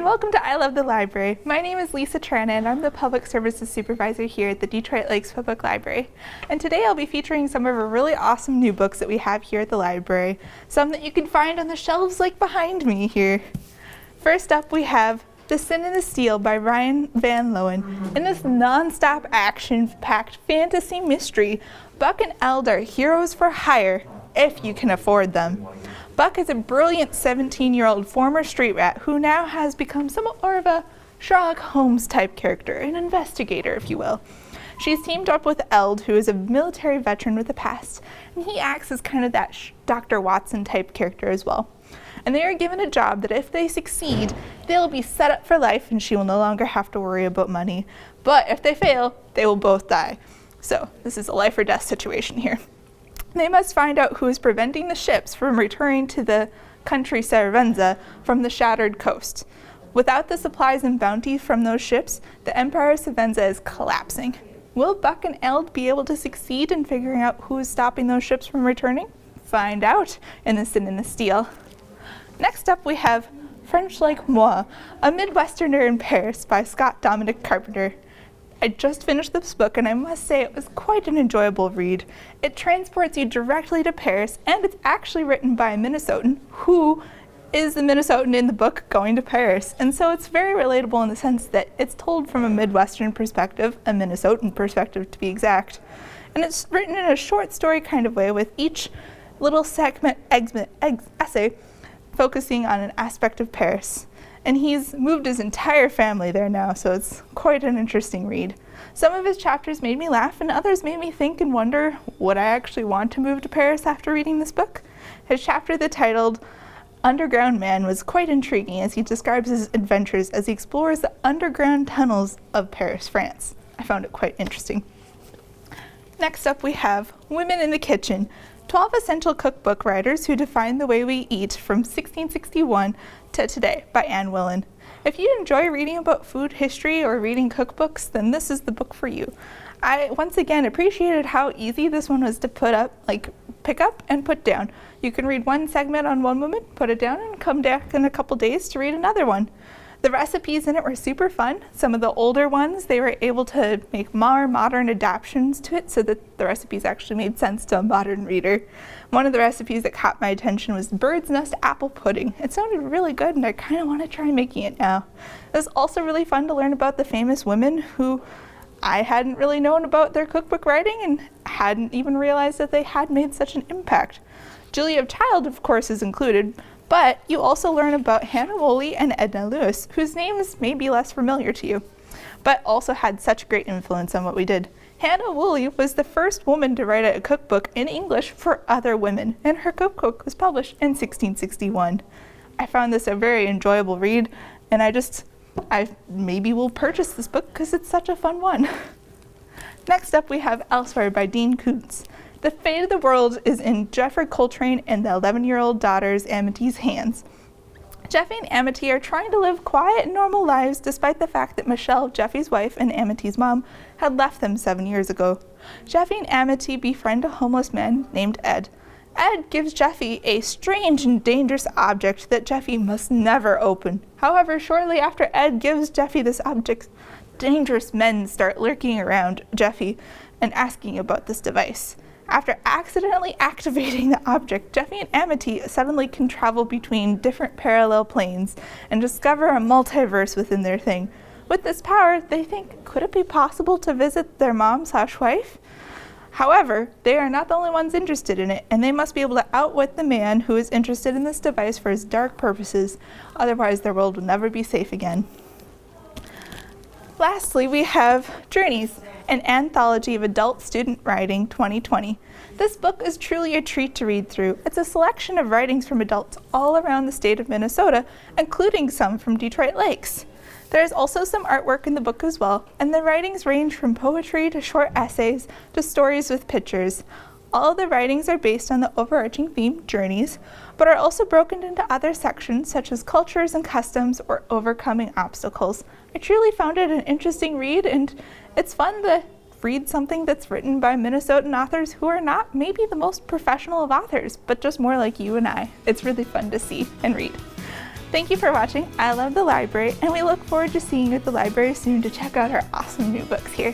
and welcome to I Love the Library. My name is Lisa Trana and I'm the Public Services Supervisor here at the Detroit Lakes Public Library. And today I'll be featuring some of our really awesome new books that we have here at the library, some that you can find on the shelves like behind me here. First up we have The Sin and the Steel by Ryan Van Loan. In this non-stop action-packed fantasy mystery, Buck and Eld are heroes for hire, if you can afford them. Buck is a brilliant 17-year-old former street rat who now has become somewhat more of a Sherlock Holmes type character, an investigator, if you will. She's teamed up with Eld, who is a military veteran with a past, and he acts as kind of that Dr. Watson type character as well. And they are given a job that if they succeed, they'll be set up for life and she will no longer have to worry about money. But if they fail, they will both die. So this is a life or death situation here. They must find out who is preventing the ships from returning to the country Cervenza from the shattered coast. Without the supplies and bounty from those ships, the Empire of Cervenza is collapsing. Will Buck and Eld be able to succeed in figuring out who is stopping those ships from returning? Find out in The Sin and the Steel. Next up we have French Like Moi, a Midwesterner in Paris by Scott Dominic Carpenter. I just finished this book and I must say it was quite an enjoyable read. It transports you directly to Paris and it's actually written by a Minnesotan who is the Minnesotan in the book going to Paris. And so it's very relatable in the sense that it's told from a Midwestern perspective, a Minnesotan perspective to be exact. And it's written in a short story kind of way with each little segment essay focusing on an aspect of Paris. And he's moved his entire family there now, so it's quite an interesting read. Some of his chapters made me laugh, and others made me think and wonder, would I actually want to move to Paris after reading this book? His chapter that titled Underground Man was quite intriguing as he describes his adventures as he explores the underground tunnels of Paris, France. I found it quite interesting. Next up we have Women in the Kitchen, 12 Essential Cookbook Writers Who Define the Way We Eat from 1661 to Today by Anne Willan. If you enjoy reading about food history or reading cookbooks, then this is the book for you. I once again appreciated how easy this one was to pick up and put down. You can read one segment on one woman, put it down, and come back in a couple days to read another one. The recipes in it were super fun. Some of the older ones, they were able to make more modern adaptations to it so that the recipes actually made sense to a modern reader. One of the recipes that caught my attention was bird's nest apple pudding. It sounded really good and I kind of want to try making it now. It was also really fun to learn about the famous women who I hadn't really known about their cookbook writing and hadn't even realized that they had made such an impact. Julia Child, of course, is included, but you also learn about Hannah Woolley and Edna Lewis, whose names may be less familiar to you, but also had such great influence on what we did. Hannah Woolley was the first woman to write a cookbook in English for other women, and her cookbook was published in 1661. I found this a very enjoyable read, and I maybe will purchase this book because it's such a fun one. Next up we have Elsewhere by Dean Koontz. The fate of the world is in Jeffrey Coltrane and the 11-year-old daughter's Amity's hands. Jeffy and Amity are trying to live quiet and normal lives despite the fact that Michelle, Jeffy's wife and Amity's mom, had left them 7 years ago. Jeffy and Amity befriend a homeless man named Ed. Ed gives Jeffy a strange and dangerous object that Jeffy must never open. However, shortly after Ed gives Jeffy this object, dangerous men start lurking around Jeffy and asking about this device. After accidentally activating the object, Jeffy and Amity suddenly can travel between different parallel planes and discover a multiverse within their thing. With this power, they think, could it be possible to visit their mom/wife? However, they are not the only ones interested in it, and they must be able to outwit the man who is interested in this device for his dark purposes, otherwise their world will never be safe again. Lastly, we have Journeys, an anthology of adult student writing 2020. This book is truly a treat to read through. It's a selection of writings from adults all around the state of Minnesota, including some from Detroit Lakes. There is also some artwork in the book as well, and the writings range from poetry to short essays to stories with pictures. All of the writings are based on the overarching theme, journeys, but are also broken into other sections such as cultures and customs or overcoming obstacles. I truly found it an interesting read, and it's fun to read something that's written by Minnesotan authors who are not maybe the most professional of authors, but just more like you and I. It's really fun to see and read. Thank you for watching I Love the Library, and we look forward to seeing you at the library soon to check out our awesome new books here.